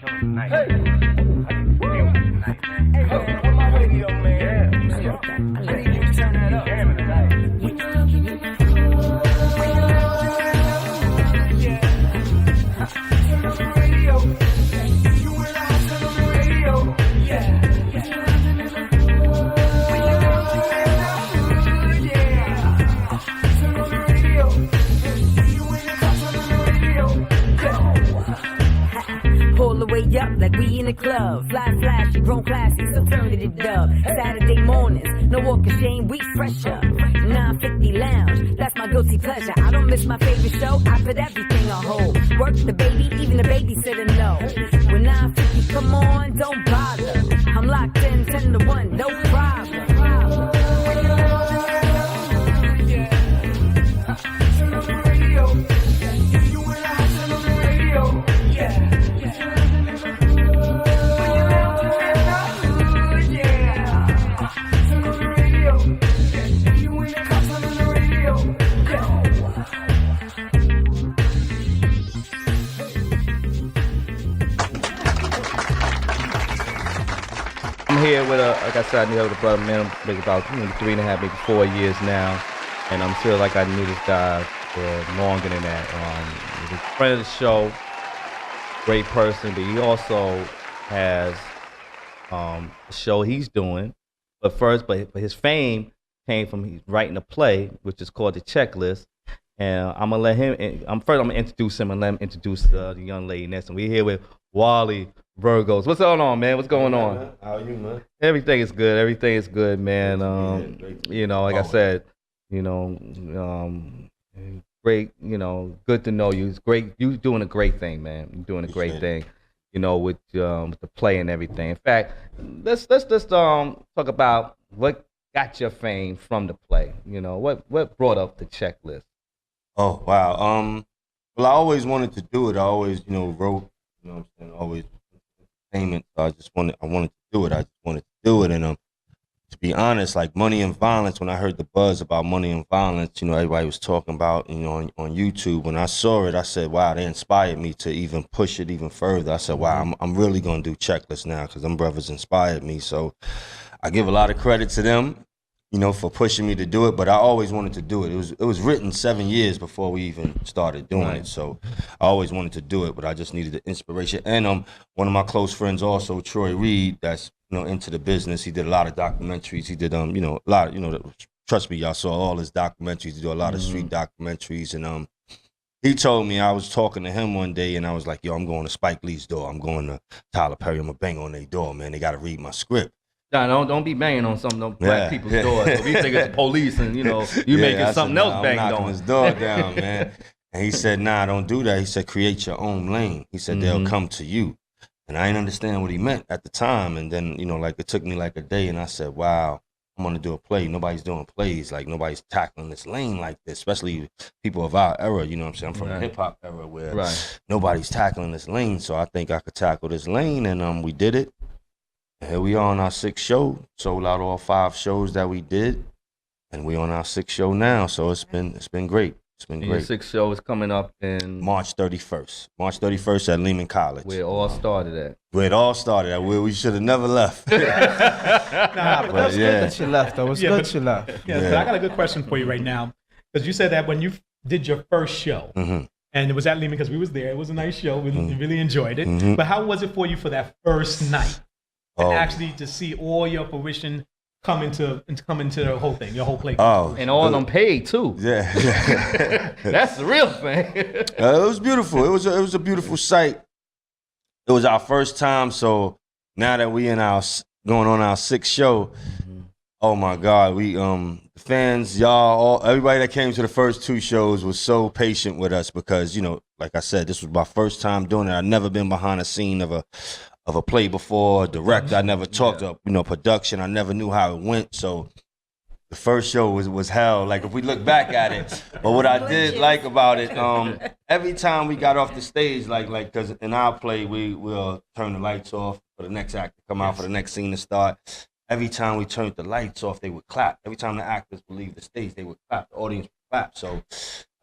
Pull the way up like we in the club. Fly flashy, grown classy, so turn to the dub. Saturday mornings, no walk of shame, we fresher. 950 lounge, that's my guilty pleasure. I don't miss my favorite show, I put everything on hold. Work the baby, even the babysitter know. When 950 come on, don't bother. I'm locked in 10 to 1, no problem. I'm here with like I said, I knew the brother, man, like about 3.5, maybe 4 years now, and I'm feel like I knew this guy for longer than that. He's a friend of the show, great person, but he also has a show he's doing. But his fame came from he's writing a play, which is called The Checklist. And I'm gonna let him. I'm gonna introduce him and let him introduce the young lady next. And we're here with Wally Burgos. What's going on, man? What's going on? How are you, man? Everything is good. Everything is good, man. You know, like I said, great. You know, good to know you. It's great. You doing a great thing, man. You're doing a great thing. You know, with the play and everything. In fact, let's talk about what got your fame from the play. You know, what brought up The Checklist. Oh wow. Well, I always wanted to do it. I always, wrote. You know what I'm saying? Always entertainment. So I wanted to do it. I just wanted to do it. And to be honest, like Money and Violence, when I heard the buzz about Money and Violence, everybody was talking about, on YouTube. When I saw it, I said, wow, they inspired me to even push it even further. I said, wow, I'm really gonna do Checklist now because them brothers inspired me. So I give a lot of credit to them, for pushing me to do it, but I always wanted to do it. It was written 7 years before we even started doing it, so I always wanted to do it, but I just needed the inspiration. And one of my close friends also, Troy Reed, that's into the business. He did a lot of documentaries. He did a lot of, trust me, y'all saw all his documentaries. He did a lot of street documentaries, and he told me, I was talking to him one day, and I was like, yo, I'm going to Spike Lee's door. I'm going to Tyler Perry. I'm gonna bang on their door, man. They got to read my script. Nah, don't be banging on some of them black people's doors. So we think it's the police and, you making something else banged on. I'm knocking his door down, man. And he said, nah, don't do that. He said, create your own lane. He said, they'll come to you. And I didn't understand what he meant at the time. And then, it took me like a day, and I said, wow, I'm going to do a play. Nobody's doing plays. Like, nobody's tackling this lane like this, especially people of our era. You know what I'm saying? I'm from the hip-hop era where nobody's tackling this lane. So I think I could tackle this lane, and we did it. Here we are on our 6th show. Sold out all 5 shows that we did, and we on our 6th show now. So it's been great. It's been great. Your 6th show is coming up in March 31st. March 31st at Lehman College. Where it all started at. Where it all started at. Where we should have never left. But that's good that you left, though. It's good you left. But I got a good question for you right now, because you said that when you did your first show, and it was at Lehman because we was there. It was a nice show. We really enjoyed it. But how was it for you for that first night? And actually to see all your fruition come into the whole thing, your whole play. Oh, and all of them paid too. Yeah. That's the real thing. It was beautiful. It was a beautiful sight. It was our first time, so now that we going on our 6th show, oh my God, we fans, y'all, everybody that came to the first 2 shows was so patient with us because like I said, this was my first time doing it. I'd never been behind a scene of a play before, direct. I never talked to production. I never knew how it went. So the first show was hell. Like if we look back at it, but what I did like about it, every time we got off the stage, like because in our play we'll turn the lights off for the next act to come out, for the next scene to start. Every time we turned the lights off, they would clap. Every time the actors would leave the stage, they would clap. The audience would clap. So,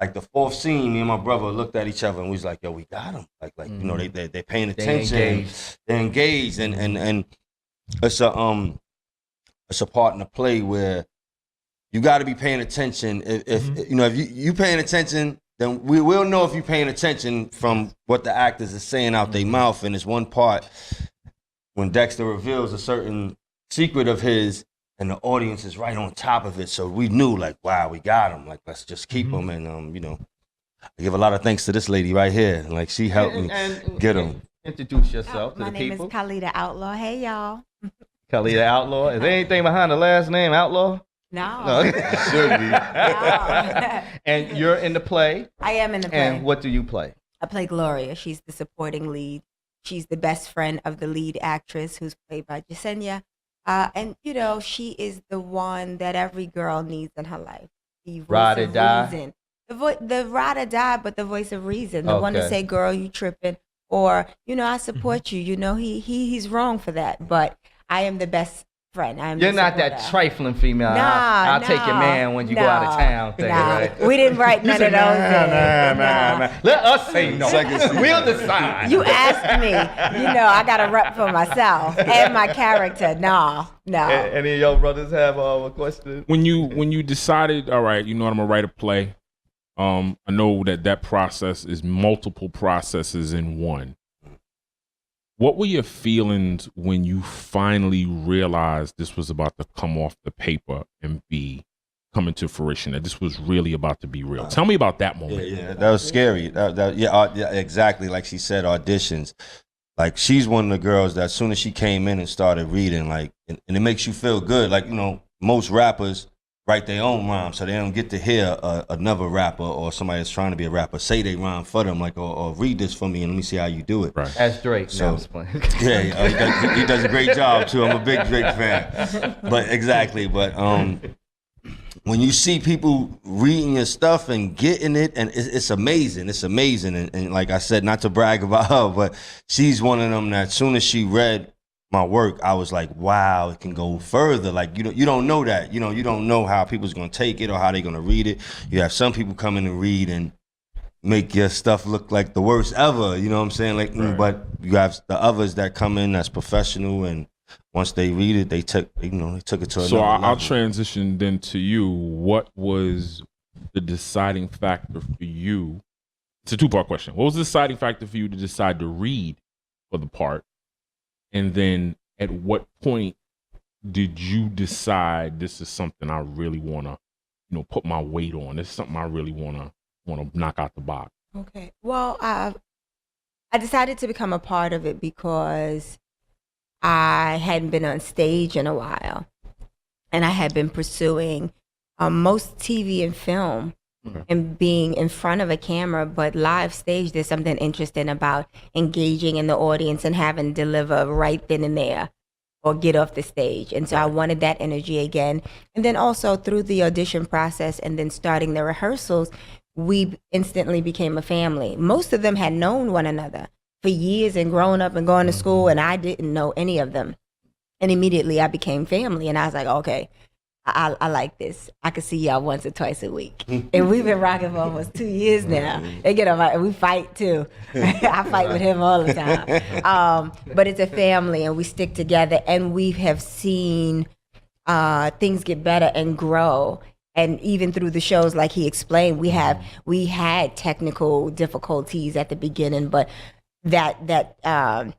like the fourth scene, me and my brother looked at each other and we was like, "Yo, we got him!" Like you know, they're paying attention, they're engaged, and it's a part in the play where you got to be paying attention. If you know, if you paying attention, then we will know if you're paying attention from what the actors are saying out their mouth. And it's one part when Dexter reveals a certain secret of his, and the audience is right on top of it. So we knew, like, wow, we got him. Like, let's just keep him. And you know, I give a lot of thanks to this lady right here. Like, she helped me get him. Introduce yourself to the My name people. is Khalida Outlaw. Hey, y'all. Khalida Outlaw. Is there anything behind the last name Outlaw? No. Should be. No. And you're in the play. I am in the play. And what do you play? I play Gloria. She's the supporting lead. She's the best friend of the lead actress, who's played by Jasenia. And, you know, she is the one that every girl needs in her life. The voice Ride or of die? reason. The ride or die, but the voice of reason. The one to Okay. say, girl, you tripping. Or, you know, I support you. You know, he's wrong for that. But I am the best friend. I'm You're the not that supporter. trifling female. Nah, I'll take your man when you go out of town thing, right? We didn't write none of those. Nah. Let us say no. We'll decide. You asked me. You know, I got to rep for myself and my character. No. Any of your brothers have a question? When you decided, all right, you know what, I'm gonna write a play. I know that process is multiple processes in one. What were your feelings when you finally realized this was about to come off the paper and be coming to fruition, that this was really about to be real? Tell me about that moment. Yeah, that was scary. Yeah, exactly. Like she said, auditions. Like, she's one of the girls that as soon as she came in and started reading, like, and it makes you feel good. Like, you know, most rappers write their own rhyme, so they don't get to hear another rapper or somebody that's trying to be a rapper say they rhyme for them, like, or read this for me and let me see how you do it. Right. That's Drake. So- No, I'm just playing. Yeah, he does a great job too. I'm a big Drake fan. But exactly, but when you see people reading your stuff and getting it, and it's amazing. It's amazing. And like I said, not to brag about her, but she's one of them that as soon as she read my work, I was like, wow, it can go further. Like, you don't know that. You know, you don't know how people's gonna take it or how they're gonna read it. You have some people come in and read and make your stuff look like the worst ever. You know what I'm saying? Like, but you have the others that come in that's professional, and once they read it, they took it to another So I'll level. transition then to you. What was the deciding factor for you? It's a two-part question. What was the deciding factor for you to decide to read for the part? And then at what point did you decide this is something I really want to, you know, put my weight on? This is something I really want to knock out the box. Okay. Well, I decided to become a part of it because I hadn't been on stage in a while, and I had been pursuing most TV and film and being in front of a camera, but live stage, there's something interesting about engaging in the audience and having to deliver right then and there or get off the stage. And so I wanted that energy again. And then also through the audition process and then starting the rehearsals, we instantly became a family. Most of them had known one another for years and grown up and going to school, and I didn't know any of them. And immediately I became family, and I was like, okay, I like this. I can see y'all once or twice a week. And we've been rocking for almost 2 years now. They get on my, we fight too. I fight with him all the time. But it's a family, and we stick together, and we have seen things get better and grow. And even through the shows, like he explained, we had technical difficulties at the beginning, but that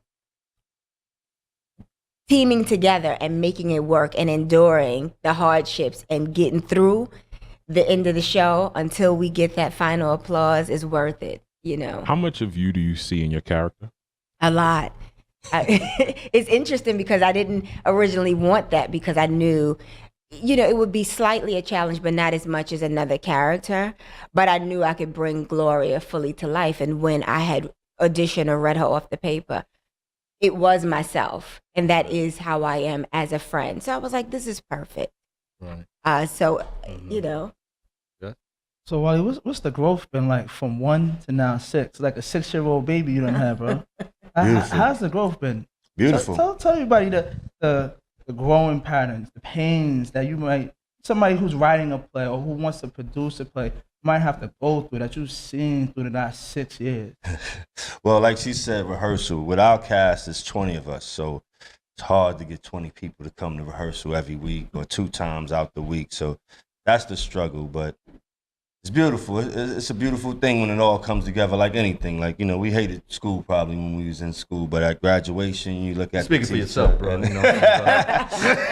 teaming together and making it work and enduring the hardships and getting through the end of the show until we get that final applause is worth it, you know. How much of you do you see in your character? A lot. It's interesting because I didn't originally want that, because I knew, you know, it would be slightly a challenge, but not as much as another character. But I knew I could bring Gloria fully to life. And when I had auditioned or read her off the paper, it was myself. And that is how I am as a friend. So I was like, this is perfect. Right. You know. So Wally, what's the growth been like from 1 to now 6? Like a 6-year-old baby you don't have, bro. How's the growth been? Beautiful. Tell everybody the growing patterns, the pains that you might somebody who's writing a play or who wants to produce a play might have to go through that you've seen through the last 6 years? Well, like she said, rehearsal. With our cast, it's 20 of us, so it's hard to get 20 people to come to rehearsal every week or 2 times out the week. So that's the struggle, but it's beautiful. It's a beautiful thing when it all comes together like anything. Like, you know, we hated school probably when we was in school, but at graduation, you look at Speaking the for teacher, yourself, bro. and, You know,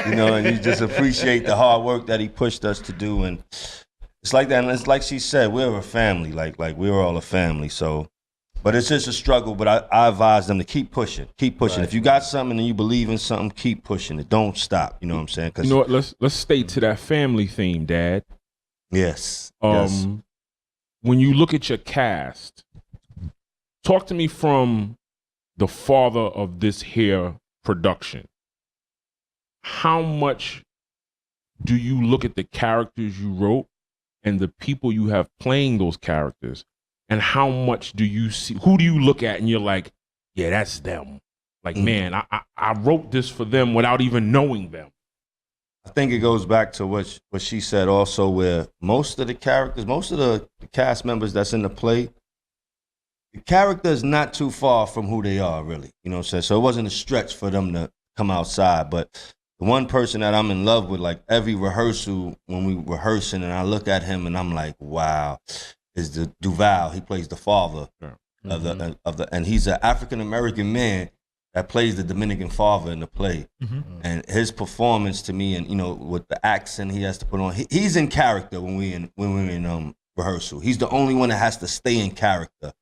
you know, and you just appreciate the hard work that he pushed us to do. And it's like that. And it's like she said, we're a family. Like we're all a family. So, but it's just a struggle. But I advise them to keep pushing. Keep pushing. Right. If you got something and you believe in something, keep pushing it. Don't stop. You know what I'm saying? 'Cause You know what? Let's stay to that family theme, Dad. yes. Yes. When you look at your cast, talk to me from the father of this here production. How much do you look at the characters you wrote and the people you have playing those characters, and how much do you see, who do you look at and you're like, yeah, that's them. Like, man, I wrote this for them without even knowing them. I think it goes back to what she said also, where most of the characters, most of the cast members that's in the play, the character is not too far from who they are, really. You know what I'm saying? So it wasn't a stretch for them to come outside. But the one person that I'm in love with, like every rehearsal when we rehearsing, and I look at him and I'm like, wow, is the Duval. He plays the father of the, and he's an African American man that plays the Dominican father in the play. And his performance to me, and you know, with the accent he has to put on, he's in character when we're in rehearsal. He's the only one that has to stay in character,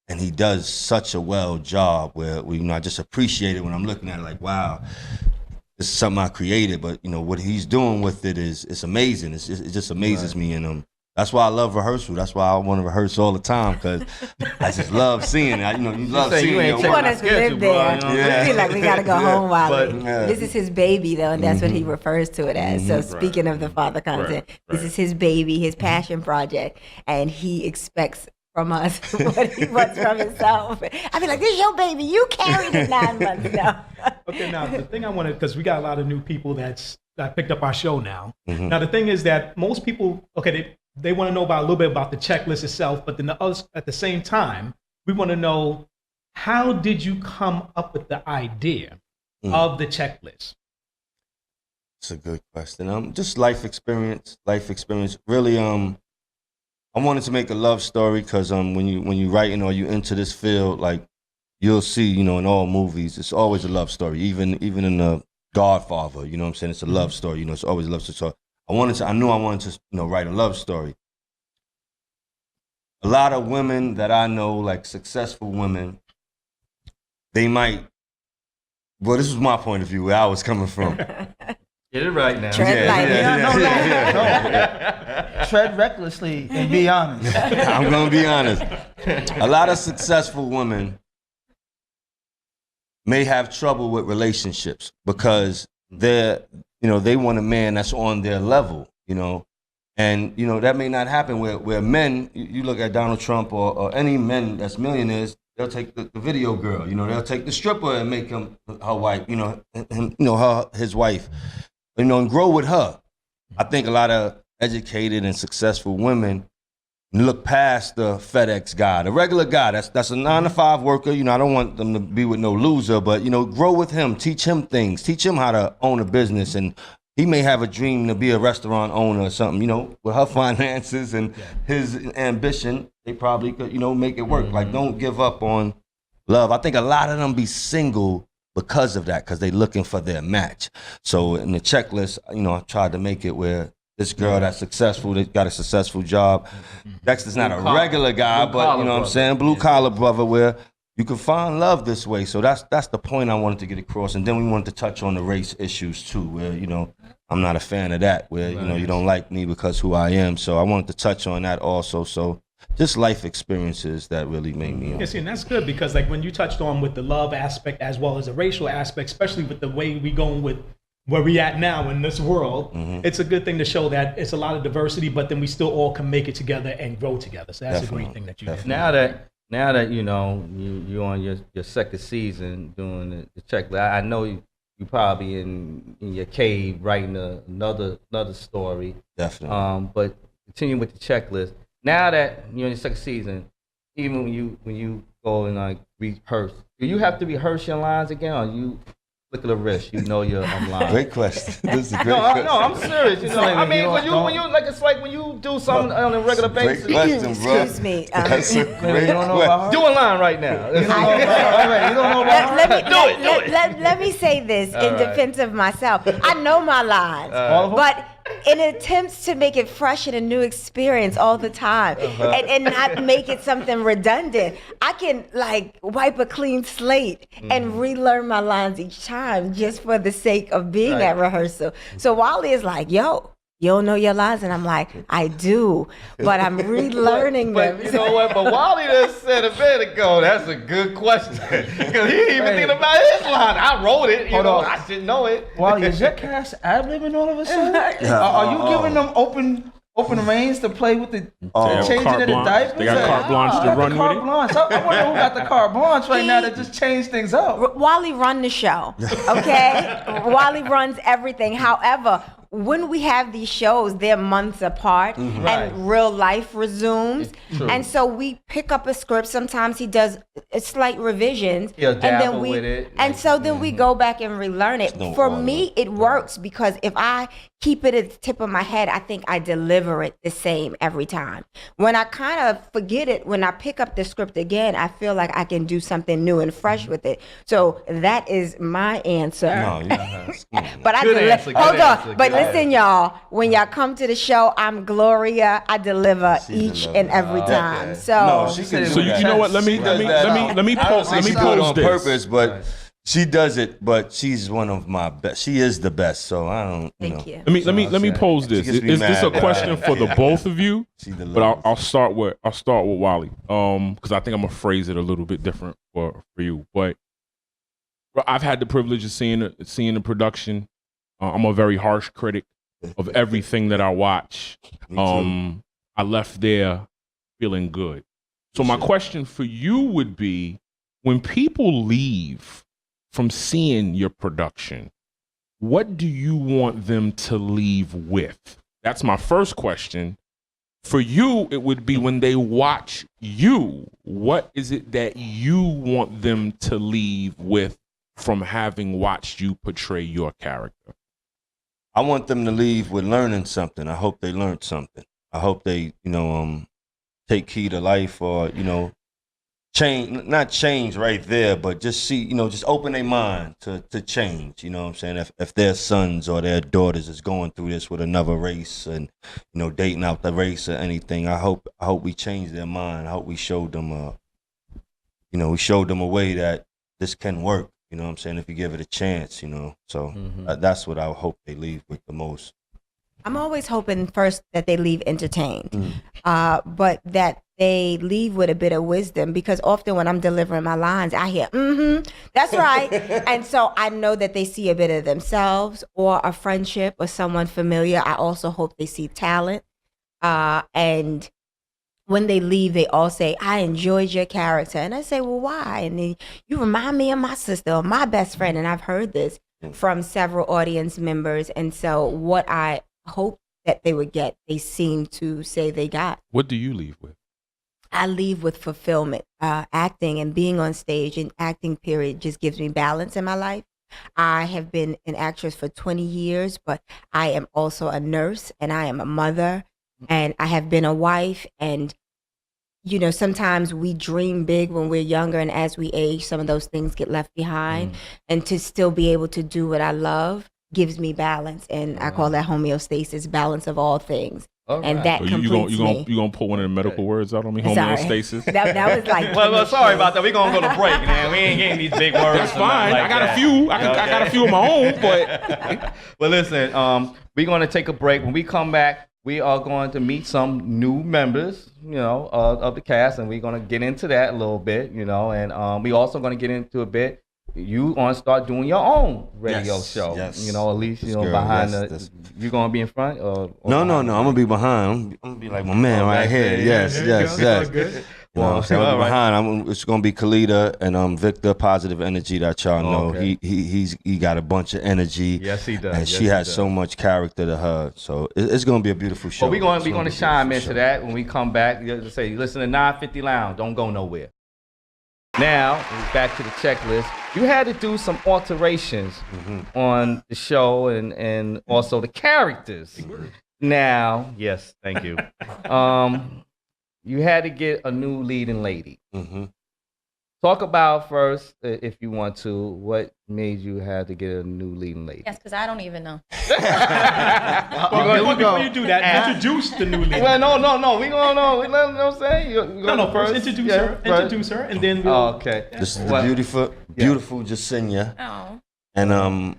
and he does such a well job where we, you know, I just appreciate it when I'm looking at it like, wow, this is something I created, but you know what he's doing with it it's amazing. It just amazes me, and that's why I love rehearsal. That's why I want to rehearse all the time, because I just love seeing it. You know, you love seeing it. You want us to live there. Yeah. We feel like we gotta go home while Yeah. this is his baby, though, and that's what he refers to it as. So speaking of the father content, this is his baby, his passion project, and he expects from us what he wants from himself. I be like, this is your baby. You carried it 9 months now. Okay, now the thing I wanted, because we got a lot of new people that picked up our show now. Now the thing is that most people, okay, they want to know about a little bit about the checklist itself, but then at the same time, we want to know, how did you come up with the idea of the checklist? It's a good question. Just life experience. Really, I wanted to make a love story because when you writing or you into this field, like you'll see, you know, in all movies, it's always a love story. Even in the Godfather, you know what I'm saying? It's a love story. You know, it's always a love story. So I knew I wanted to, you know, write a love story. A lot of women that I know, like successful women, they might. Well, this was my point of view, where I was coming from. get it right now. Tread lightly. Tread recklessly and be honest. I'm gonna be honest. A lot of successful women may have trouble with relationships because they want a man that's on their level, you know. And, you know, that may not happen where men, you look at Donald Trump or any men that's millionaires, they'll take the video girl, you know, they'll take the stripper and make him her wife, you know, his wife, you know, and grow with her. I think a lot of educated and successful women look past the FedEx guy, the regular guy, that's a 9-to-5 worker. You know, I don't want them to be with no loser, but, you know, grow with him, teach him things, teach him how to own a business. And he may have a dream to be a restaurant owner or something, you know, with her finances and his ambition, they probably could, you know, make it work. Like, don't give up on love. I think a lot of them be single because of that, because they looking for their match. So in the checklist, you know, I tried to make it where this girl that's successful, they got a successful job. Dexter's not a regular guy, but you know what I'm saying? Blue collar brother, where you can find love this way. So that's the point I wanted to get across. And then we wanted to touch on the race issues too, where, you know, I'm not a fan of that, where, you know, you don't like me because who I am. So I wanted to touch on that also. So just life experiences that really made me. Yeah, see, and that's good because, like, when you touched on with the love aspect as well as the racial aspect, especially with the way we going with where we at now in this world, it's a good thing to show that it's a lot of diversity, but then we still all can make it together and grow together. So that's a great thing that you did. Now that you know you're on your second season doing the checklist, I know you probably in your cave writing another story. Definitely. But continue with the checklist. Now that you're in your second season, even when you go and like rehearse, do you have to rehearse your lines again, or you flick of the wrist, you know your lines? Great question. This is a great No, question. no, I'm serious. You know, like I when mean, you when don't- you like, it's like when you do something on a regular Great basis. question, bro. Excuse me. That's a great You don't know about her? Do a line right now. You don't know about her? You don't know about her? Let me say this in right. defense of myself. I know my lines, All of them? but in attempts to make it fresh and a new experience all the time, and not make it something redundant, I can like wipe a clean slate and relearn my lines each time just for the sake of being Right. at rehearsal. So Wally is like, "Yo, you don't know your lines," and I'm like, "I do, but I'm relearning them." But you know what? But Wally just said a minute ago, that's a good question. Because he didn't even think about his line. I wrote it. You Hold know, on. I should know it. Wally, is your cast ad-libbing all of a sudden? Are you giving them open reins to play with the Oh. changing Carte of the blanche. diapers? They got carte blanche to Who got run the with carte it? blanche? I wonder who got the carte blanche right now to just change things up. Wally run the show, okay? Wally runs everything. However, when we have these shows, they're months apart, Right. and real life resumes. True. And so we pick up a script. Sometimes he does slight revisions, He'll and then dabble we with it, and like- so then we go back and relearn it. no For order. me, it works because if I keep it at the tip of my head, I think I deliver it the same every time. When I kind of forget it, when I pick up the script again, I feel like I can do something new and fresh with it. So that is my answer. No, you come on. But I Good deliver. answer, good Hold answer, on. But good listen, y'all. When y'all come to the show, I'm Gloria. I deliver She each deliver. and every time. Okay. So No, she can do So you know what? Let me She does that. pose. I don't Let say me she do it pose on this. purpose, but she does it. But she's one of my best. She is the best. So I don't. thank you. Let me pose this. She gets me Is this a mad. question for the both of you? She But delivers. I'll start with Wally. Because I think I'm gonna phrase it a little bit different for you. But I've had the privilege of seeing the production. I'm a very harsh critic of everything that I watch. Me too. I left there feeling good. So my question for you would be, when people leave from seeing your production, what do you want them to leave with? That's my first question. For you, it would be when they watch you, what is it that you want them to leave with from having watched you portray your character? I want them to leave with learning something. I hope they learned something. I hope they, take key to life, or not change right there, but just see, just open their mind to change. You know what I'm saying? If their sons or their daughters is going through this with another race and dating out the race or anything, I hope we change their mind. I hope we showed them a way that this can work. You know what I'm saying? If you give it a chance, So that's what I hope they leave with the most. I'm always hoping first that they leave entertained, but that they leave with a bit of wisdom, because often when I'm delivering my lines, I hear, that's right. And so I know that they see a bit of themselves or a friendship or someone familiar. I also hope they see talent. And when they leave, they all say, I enjoyed your character. And I say, well, why? And then, you remind me of my sister or my best friend. And I've heard this from several audience members. And so what I hope that they would get, they seem to say they got. What do you leave with? I leave with fulfillment. Acting and being on stage and acting, period, just gives me balance in my life. I have been an actress for 20 years, but I am also a nurse and I am a mother and I have been a wife. And, sometimes we dream big when we're younger, and as we age, some of those things get left behind. And to still be able to do what I love gives me balance. And I call that homeostasis, balance of all things. All And right. that So completes me. you gonna put one of the medical words out on me? Sorry. Homeostasis. That was like. Well, sorry about that. We're gonna go to break, man. We ain't getting these big words. That's or nothing fine. like I got that. a few. I got a few of my own, but Well, listen, we're going to take a break. When we come back, we are going to meet some new members, of the cast, and we're going to get into that a little bit, and we also going to get into a bit. You want to start doing your own radio Yes, show, yes. at least, This girl, behind yes, you going to be in front? Or No. behind? I'm gonna be behind. I'm gonna be like my man right here. Yes. Good. You know what I'm saying? all right. Behind, it's gonna be Khalida and Victor, Positive Energy that y'all know. Okay. He got a bunch of energy. Yes, he does. And Yes, she he has does. so much character to her. So it's gonna be a beautiful show. Well, we're going It's to be a chime beautiful into show. that when we come back. You say, listen to 950 Lounge. Don't go nowhere. Now, back to the checklist. You had to do some alterations on the show and also the characters. Now, yes, thank you. You had to get a new leading lady. Talk about first, if you want to, what made you have to get a new leading lady. Yes, because I don't even know. Before you do that, introduce the new leader. Well, no. We gonna know. You know what I'm saying? No, first introduce her. Introduce her, and then we'll. Oh, okay. This is the beautiful Jacinia. Oh. And I'm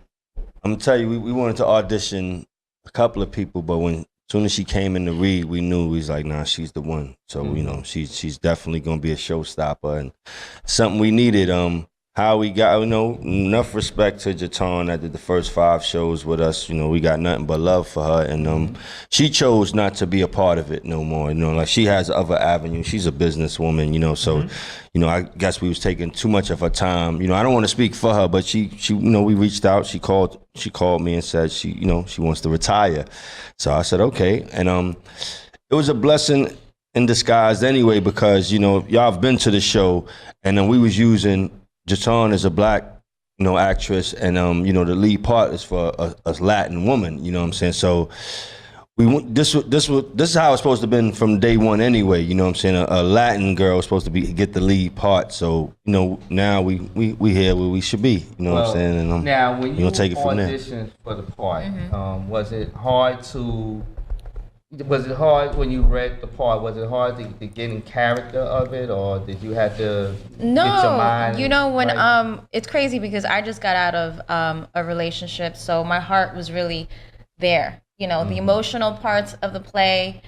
gonna tell you, we wanted to audition a couple of people, but as soon as she came in to read, we knew we was like, nah, she's the one. So you know, she's definitely gonna be a showstopper and something we needed. How we got, enough respect to Jatan that did the first 5 shows with us. We got nothing but love for her, and she chose not to be a part of it no more. Like she has other avenues. She's a businesswoman, so I guess we was taking too much of her time. I don't want to speak for her, but she we reached out. She called me and said she wants to retire. So I said okay, and it was a blessing in disguise anyway, because y'all have been to the show, and then we was using Jatan is a black, actress, and the lead part is for a Latin woman. You know what I'm saying? So this is how it's supposed to have been from day one anyway. You know what I'm saying? A Latin girl is supposed to get the lead part. So now we here where we should be. You know what I'm saying? And now when you take it from there. auditioned for the part, was it hard when you read the part? Was it hard to get in character of it, or did you have to get your mind? When right? it's crazy because I just got out of a relationship, so my heart was really there. The emotional parts of the play,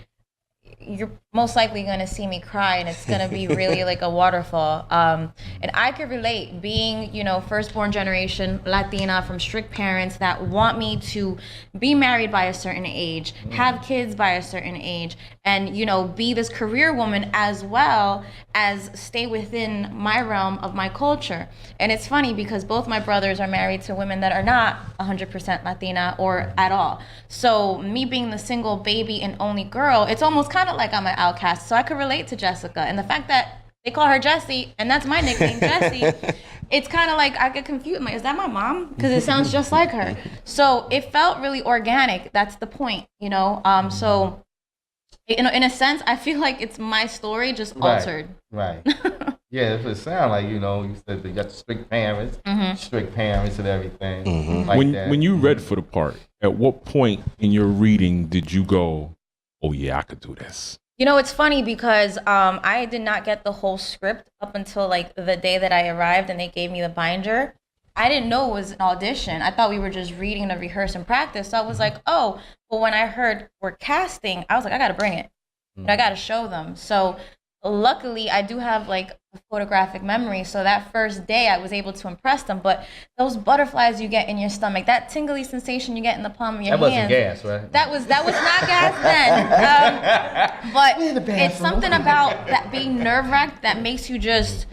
you're most likely going to see me cry, and it's going to be really like a waterfall. And I could relate being, firstborn generation Latina from strict parents that want me to be married by a certain age, have kids by a certain age, and, be this career woman as well as stay within my realm of my culture. And it's funny because both my brothers are married to women that are not 100% Latina or at all. So me being the single baby and only girl, it's almost kind of like I'm an outcast. So I could relate to Jessica. And the fact that they call her Jessie, and that's my nickname, Jessie, it's kind of like I get confused. I'm like, is that my mom? Because it sounds just like her. So it felt really organic. That's the point, So, in a sense, I feel like it's my story just altered. Right. Yeah, if it sounds like, you said you got the strict parents and everything. Like that. When you read for the part, at what point in your reading did you go, oh yeah, I could do this? It's funny because I did not get the whole script up until like the day that I arrived and they gave me the binder. I didn't know it was an audition. I thought we were just reading to rehearse and practice. So I was like, oh, but when I heard we're casting, I was like, I got to bring it. I got to show them. So luckily I do have like a photographic memory. So that first day I was able to impress them. But those butterflies you get in your stomach, that tingly sensation you get in the palm of your hand. That wasn't gas, right? That was not gas then. But it's something about that being nerve-wracked that makes you just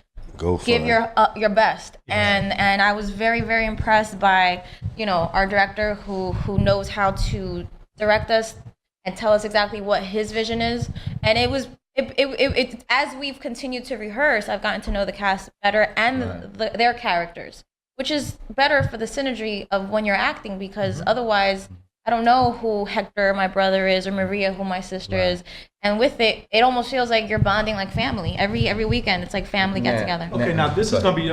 give your best. And I was very, very impressed by, our director who knows how to direct us and tell us exactly what his vision is. And it was as we've continued to rehearse, I've gotten to know the cast better and their characters, which is better for the synergy of when you're acting, because otherwise I don't know who Hector, my brother, is, or Maria, who my sister is. And with it almost feels like you're bonding like family. Every weekend, it's like family get together. Okay, now this is gonna be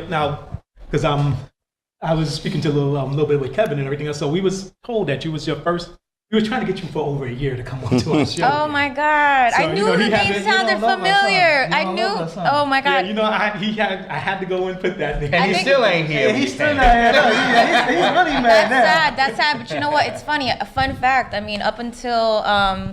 because I was speaking to a little bit with Kevin and everything else. So we was told that you was your first. We were trying to get you for over a year to come on to our show. Oh my God! So, I knew the name sounded familiar. I knew. Oh my God! Yeah, I had to go and put that name. And he still ain't here. Yeah, he's still not here. He's really mad now. That's sad. But you know what? It's funny. A fun fact. I mean, up until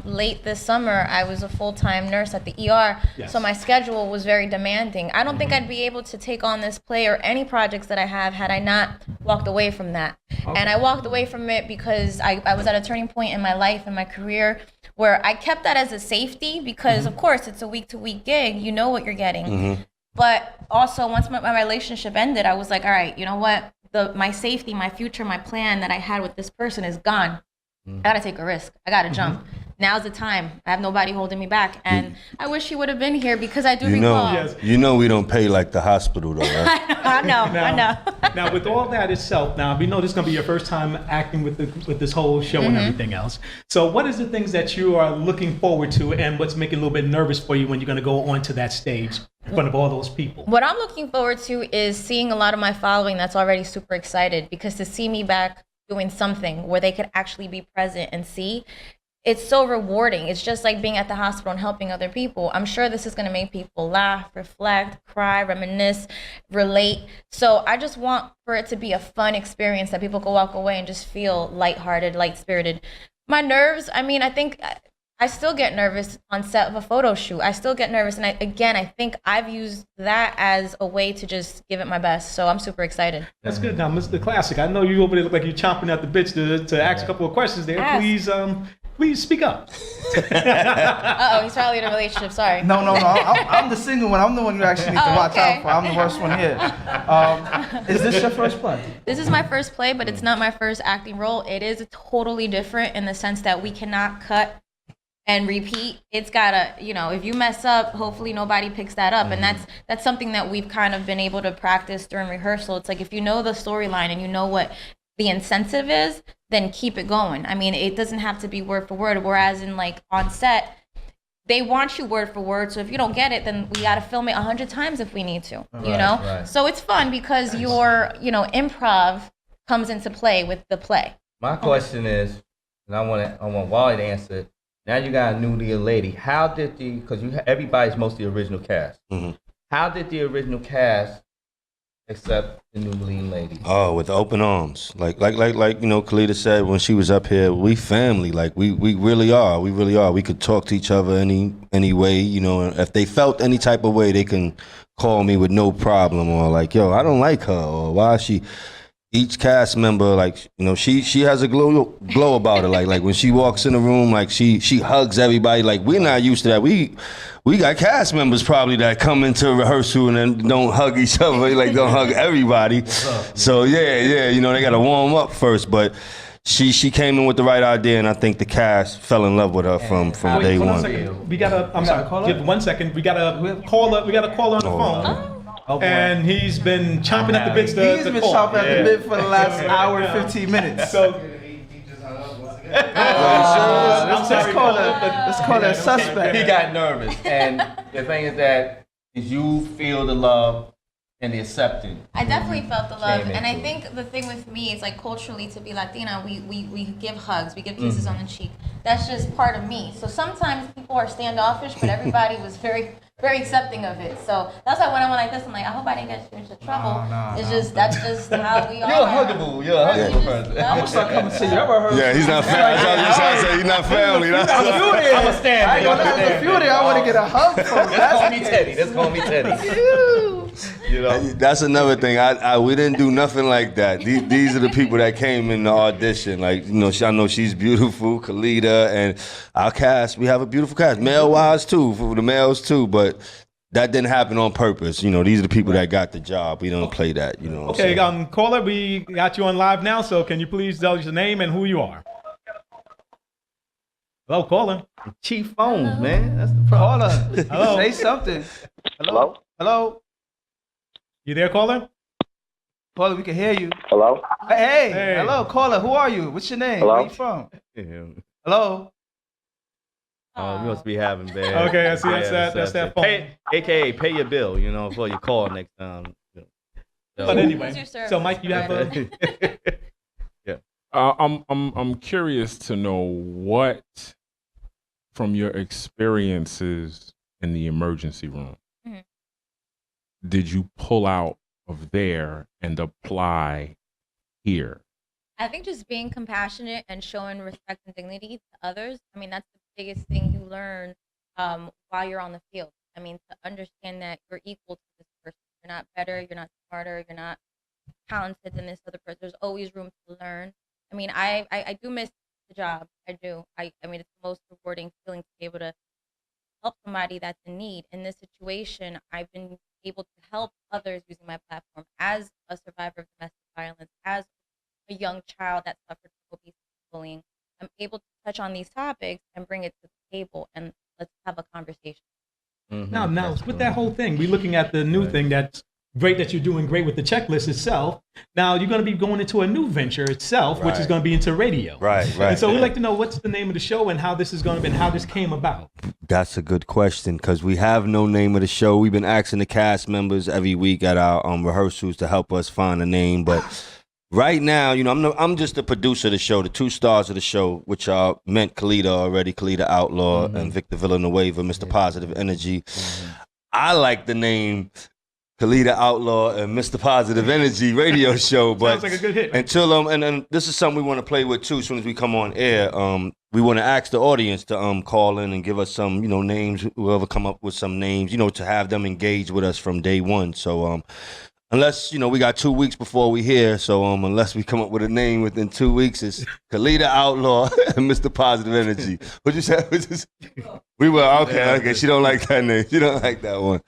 late this summer, I was a full-time nurse at the ER. Yes. So my schedule was very demanding. I don't think I'd be able to take on this play or any projects that I have had I not walked away from that. Okay. And I walked away from it because I was at a turning point point in my life and my career where I kept that as a safety because, of course, it's a week-to-week gig. You know what you're getting. But also, once my relationship ended, I was like, all right, you know what? My safety, my future, my plan that I had with this person is gone. I gotta take a risk. I gotta jump. Now's the time. I have nobody holding me back. And I wish he would have been here because I do recall. You know we don't pay like the hospital though, right? I know. Now, with all that itself, now we know this is going to be your first time acting with this whole show and everything else. So, what is the things that you are looking forward to, and what's making a little bit nervous for you when you're going to go onto that stage in front of all those people? What I'm looking forward to is seeing a lot of my following that's already super excited because to see me back doing something where they could actually be present and see. It's so rewarding. It's just like being at the hospital and helping other people. I'm sure this is going to make people laugh, reflect, cry, reminisce, relate. So I just want for it to be a fun experience that people can walk away and just feel lighthearted, light-spirited. My nerves, I mean, I think I still get nervous on set of a photo shoot. I still get nervous. And I think I've used that as a way to just give it my best. So I'm super excited. That's good. Now, Mr. Classic, I know you over there look like you're chomping at the bits to ask a couple of questions there. Please speak up. Uh-oh, he's probably in a relationship. Sorry. No. I'm the single one. I'm the one you actually need to watch out for. I'm the worst one here. Is this your first play? This is my first play, but it's not my first acting role. It is totally different in the sense that we cannot cut and repeat. It's gotta, if you mess up, hopefully nobody picks that up. And that's something that we've kind of been able to practice during rehearsal. It's like if you know the storyline and you know what the incentive is, then keep it going. I mean, it doesn't have to be word for word, whereas in like on set, they want you word for word. So if you don't get it, then we got to film it 100 times if we need to, Right. So it's fun because your, improv comes into play with the play. My question is, and I want Wally to answer it. Now you got a new lead lady. How did because everybody's mostly original cast. How did the original cast accept the new lead lady? Oh, with open arms. Like Kalita said when she was up here, we family. Like we really are. We really are. We could talk to each other any way, if they felt any type of way, they can call me with no problem, or like, yo, I don't like her, or why is she. Each cast member, she has a glow about her. Like when she walks in the room, like she hugs everybody. Like we're not used to that. We got cast members probably that come into rehearsal and then don't hug each other, like don't hug everybody. So yeah, they gotta warm up first. But she came in with the right idea, and I think the cast fell in love with her from day one. We gotta. Give 1 second. We gotta call her. We gotta call her on the phone. And he's been chomping at the bits to He's been chomping at the bit for the last hour and 15 minutes. So, let's call that suspect. He got nervous. And the thing is that you feel the love and the acceptance. I definitely felt the love. And I think the thing with me is like culturally to be Latina, we give hugs, we give kisses on the cheek. That's just part of me. So sometimes people are standoffish, but everybody was very, very accepting of it. So that's why when I went like this, I'm like, I hope I didn't get you into trouble. That's just how we are. You're a huggable person. I'm gonna start coming to you. Ever heard? Yeah, he's not family. He's not family. I'm a stand. I want to get a hug from. That's call me Teddy. That's another thing. We didn't do nothing like that. These are the people that came in the audition. Like, I know she's beautiful, Kalita, and our cast. We have a beautiful cast, male-wise too, for the males too. But that didn't happen on purpose. These are the people that got the job. We don't play that. Okay, caller, we got you on live now. So can you please tell us your name and who you are? Hello, caller. Chief phones, man. That's the problem. Hello. Say something. Hello. You there, caller? Caller, we can hear you. Hello? Hey. Hello, caller. Who are you? What's your name? Hello? Where you from? Hello? Oh, we must be having bad. Okay, I see. That's that phone. AKA pay your bill, for your call next time. But anyway, so Mike, you have a. Yeah. I'm curious to know what, from your experiences in the emergency room, did you pull out of there and apply here? I think just being compassionate and showing respect and dignity to others. I mean, that's the biggest thing you learn while you're on the field. I mean, to understand that you're equal to this person. You're not better, you're not smarter, you're not talented than this other person. There's always room to learn. I mean, I do miss the job. I do. I mean, it's the most rewarding feeling to be able to help somebody that's in need. In this situation, I've been able to help others using my platform as a survivor of domestic violence, as a young child that suffered from obesity and bullying. I'm able to touch on these topics and bring it to the table, and let's have a conversation. Now, with that whole thing, we're looking at the new thing that's great that you're doing great with the checklist itself. Now you're going to be going into a new venture itself, which is going to be into radio. Right. And so we'd like to know what's the name of the show and how this is going to be and how this came about. That's a good question because we have no name of the show. We've been asking the cast members every week at our rehearsals to help us find a name, but right now, you know, I'm just the producer of the show, the two stars of the show, which are meant Khalida already, Khalida Outlaw and Victor Villanueva, Mr. Positive Energy. I like the name Khalida Outlaw and Mr. Positive Energy radio show, but sounds like a good hit. Until and this is something we want to play with too. As soon as we come on air, we want to ask the audience to call in and give us some, you know, names. Whoever come up with some names, you know, to have them engage with us from day one. So unless, you know, we got 2 weeks before we here, so unless we come up with a name within 2 weeks, it's Khalida Outlaw and Mr. Positive Energy. What'd you say? We were okay. She don't like that name. She don't like that one.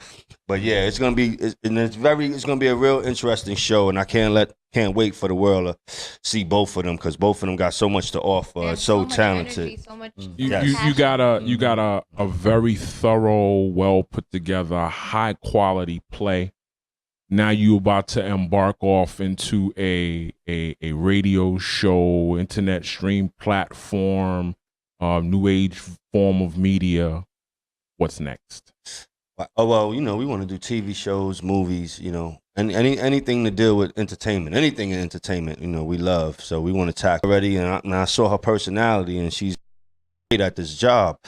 But yeah, it's gonna be it's gonna be a real interesting show, and I can't wait for the world to see both of them because both of them got so much to offer. There's so much talented. energy, so much You passion. got a very thorough, well put together, high quality play. Now you about to embark off into a radio show, internet stream platform, new age form of media. What's next? Oh well, you know, we want to do TV shows, movies, you know, and anything to deal with entertainment, anything in entertainment, you know, we love. So we want to tackle already, and I saw her personality, and she's great at this job.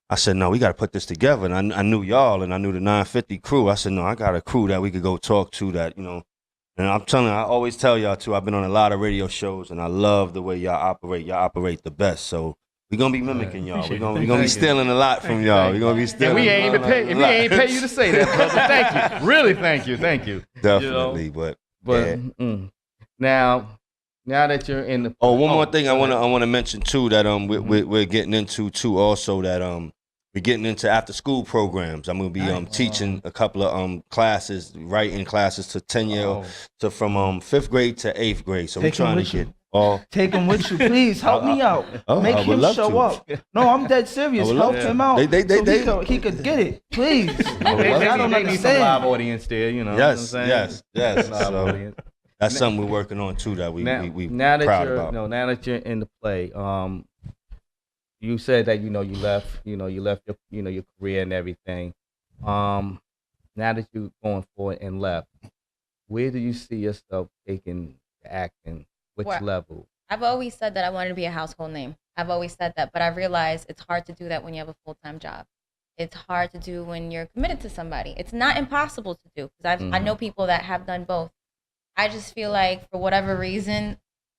I said, no, we got to put this together. And I knew y'all, and I knew the 950 crew. I said, no, I got a crew that we could go talk to that, you know. And I'm telling you, I always tell y'all too. I've been on a lot of radio shows, and I love the way y'all operate. Y'all operate the best. So we're gonna be mimicking y'all. We're gonna be stealing a lot from y'all. We're gonna be stealing. And we ain't even pay you to say that, brother. Thank you. Really, thank you. Definitely, but yeah. Now that you're in the one more thing I wanna mention too that we're getting into too also that we're getting into after school programs. I'm gonna be teaching a couple of classes, writing classes to 10-year to from 5th grade to 8th grade. So we're trying to get take him with you, please. Help me out. Make him show up. No, I'm dead serious. Help him out. He could get it, please. I don't need some live understand. audience there, you know. yes. Live So audience. that's something we're working on too that we now that proud you're about. now that you're in the play, you said that you left your career and everything. Now that you're going forward and left, where do you see yourself taking the acting? Which level? I've always said that I wanted to be a household name. I've always said that, but I realized it's hard to do that when you have a full-time job. It's hard to do when you're committed to somebody. It's not impossible to do because I know people that have done both. I just feel like for whatever reason,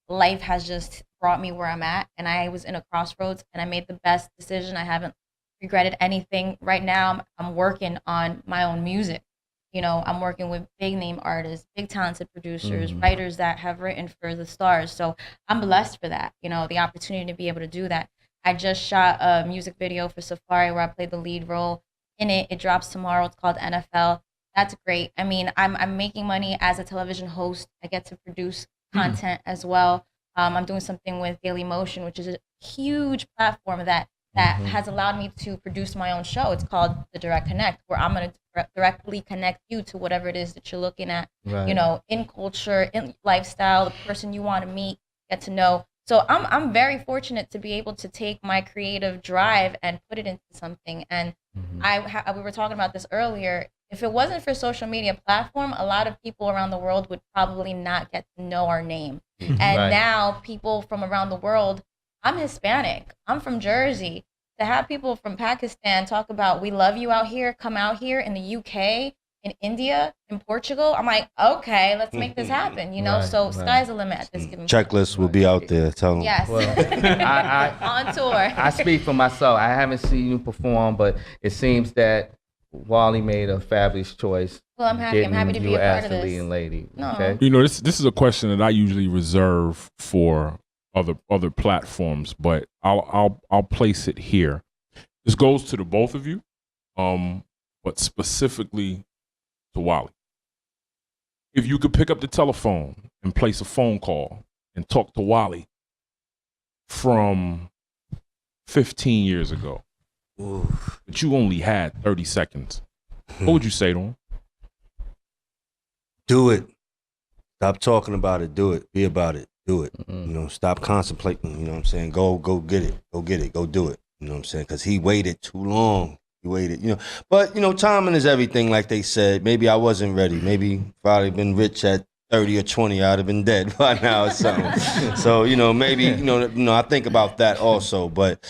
life has just brought me where I'm at, and I was in a crossroads, and I made the best decision. I haven't regretted anything. Right now, I'm working on my own music. You know, I'm working with big name artists, big talented producers, writers that have written for the stars. So I'm blessed for that, you know, the opportunity to be able to do that. I just shot a music video for Safari where I played the lead role in it. It drops tomorrow. It's called NFL. That's great. I mean, I'm making money as a television host. I get to produce content as well. I'm doing something with Daily Motion, which is a huge platform that has allowed me to produce my own show. It's called The Direct Connect, where I'm going to directly connect you to whatever it is that you're looking at, you know, in culture, in lifestyle, the person you want to meet, get to know. So I'm very fortunate to be able to take my creative drive and put it into something. And we were talking about this earlier. If it wasn't for social media platform, a lot of people around the world would probably not get to know our name. And now people from around the world, I'm Hispanic. I'm from Jersey. To have people from Pakistan talk about we love you out here, come out here in the UK, in India, in Portugal, I'm like, okay, let's make this happen. You know, sky's the limit at this given point. Checklist will be out there. Tell them. Yes. Well, On tour. I speak for myself. I haven't seen you perform, but it seems that Wally made a fabulous choice. Well, I'm happy. I'm happy to be a part of the this. leading lady. No. Okay. You know, this is a question that I usually reserve for other platforms, but I'll place it here. This goes to the both of you, but specifically to Wally. If you could pick up the telephone and place a phone call and talk to Wally from 15 years ago, but you only had 30 seconds, what would you say to him? Do it. Stop talking about it. Do it. Be about it. Do it. You know, stop contemplating. You know what I'm saying? Go get it. Go get it. Go do it. You know what I'm saying? Because he waited too long. He waited, you know. But, you know, timing is everything, like they said. Maybe I wasn't ready. Maybe if I'd have been rich at 30 or 20, I'd have been dead by now or something. So, you know, maybe, you know, I think about that also. But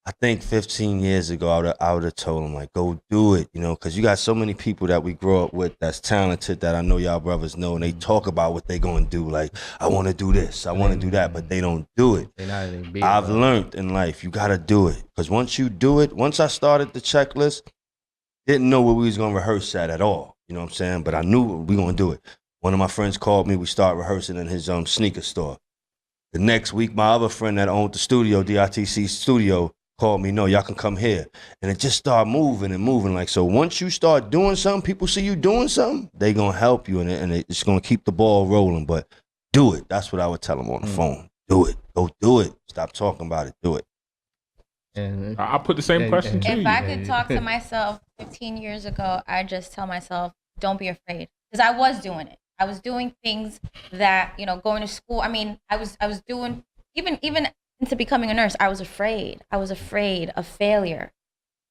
I think 15 years ago, I would have told him, like, go do it, you know, because you got so many people that we grow up with that's talented that I know y'all brothers know, and they talk about what they going to do. Like, I want to do this, I want to do that, but they don't do it. I've learned in life, you got to do it. Because once you do it, once I started the checklist, didn't know where we was going to rehearse at all, you know what I'm saying? But I knew we going to do it. One of my friends called me, we started rehearsing in his sneaker store. The next week, my other friend that owned the studio, DITC Studio, called me, no, y'all can come here. And it just started moving and moving. Like, so once you start doing something, people see you doing something, they going to help you, and it's going to keep the ball rolling. But do it. That's what I would tell them on the phone. Do it. Go do it. Stop talking about it. Do it. And I put the same question to you. If I could talk to myself 15 years ago, I'd just tell myself, don't be afraid. Because I was doing it. I was doing things that, you know, going to school. I mean, I was doing, even into becoming a nurse, I was afraid. I was afraid of failure.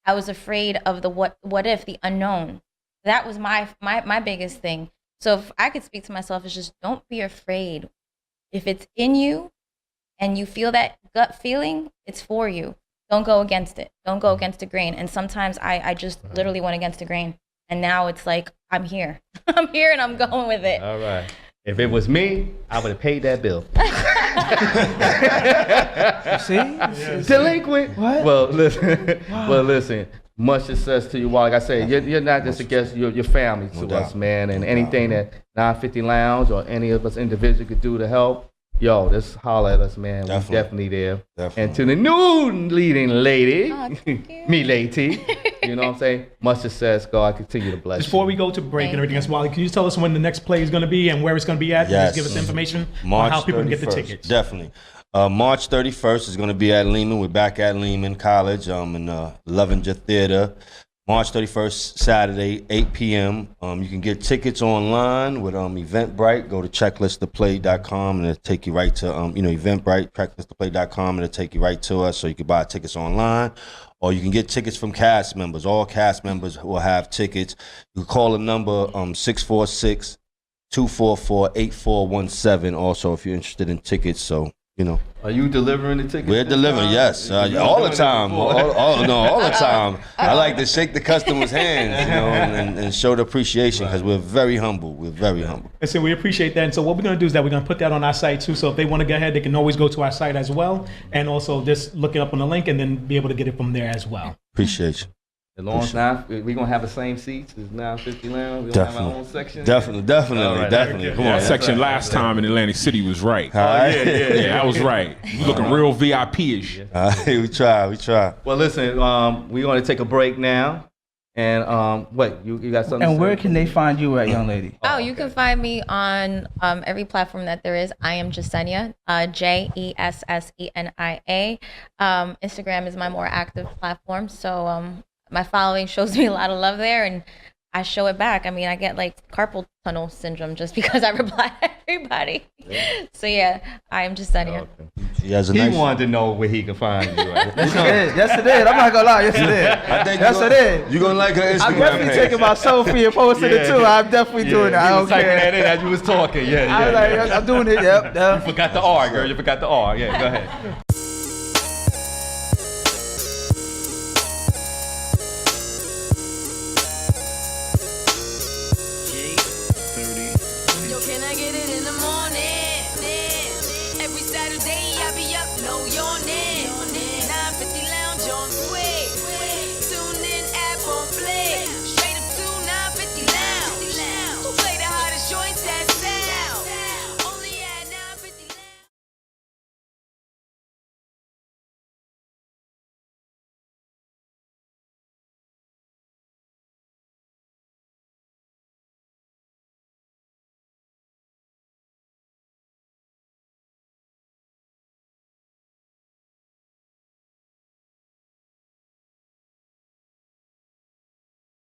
I was afraid of the what if, the unknown. That was my biggest thing. So if I could speak to myself, it's just don't be afraid. If it's in you and you feel that gut feeling, it's for you. Don't go against it. Don't go against the grain. And sometimes I just literally went against the grain. And now it's like, I'm here. I'm here and I'm going with it. All right. If it was me, I would have paid that bill. See? Delinquent. What? Well, listen. Well, listen. Much success to you, Wally. Like I said, you're not just a guest. You're your family to us, man. And anything that 950 Lounge or any of us individually could do to help, yo, just holler at us, man. We're definitely there. Definitely. And to the new leading lady, thank you. me lady, you know what I'm saying? Much success. God continue to bless Before you. we go to break and everything else, Wally, can you tell us when the next play is going to be and where it's going to be at? Yes. Just give us information on March how people can get the 31st. tickets. Definitely. March 31st is going to be at Lehman. We're back at Lehman College in Lovinger Theater. March 31st, Saturday, 8 p.m. You can get tickets online with Eventbrite. Go to checklisttoplay.com and it'll take you right to Eventbrite, checklisttoplay.com, and it'll take you right to us. So you can buy tickets online, or you can get tickets from cast members. All cast members will have tickets. You can call the number 646-244-8417. Also, if you're interested in tickets, so you know. Are you delivering the tickets? We're delivering, yes, all the time. All the time. I like to shake the customer's hands, you know, and show the appreciation because we're very humble. We're very humble. And so we appreciate that. And so what we're going to do is that we're going to put that on our site too. So if they want to go ahead, they can always go to our site as well, and also just look it up on the link and then be able to get it from there as well. Appreciate you. As long as now we're gonna have the same seats as 950 Lounge. We're gonna have our own section. Definitely. All right. Come on. Section last time in Atlantic City was right. Yeah, I was right. You looking real VIP-ish. We try. Well, listen, we're gonna take a break now, and what you got something? And to where say? can they find you at, young lady? Oh, you can find me on every platform that there is. I am Jessenia, Jessenia. Instagram is my more active platform. So my following shows me a lot of love there, and I show it back. I mean, I get like carpal tunnel syndrome just because I reply to everybody. So yeah, I am Jessenia. He has a He nice. wanted to know where he can find you. Right? Yes, it is. I'm not gonna lie. Yes, it is. I think Yes, it is. You're gonna like her Instagram I'm definitely page. taking my selfie and posting it too. I'm definitely doing that. I don't care. as you was talking. I was like, I'm doing it. Yep. Forgot the R, girl. You forgot the R. Yeah, go ahead. Yo, can I get it in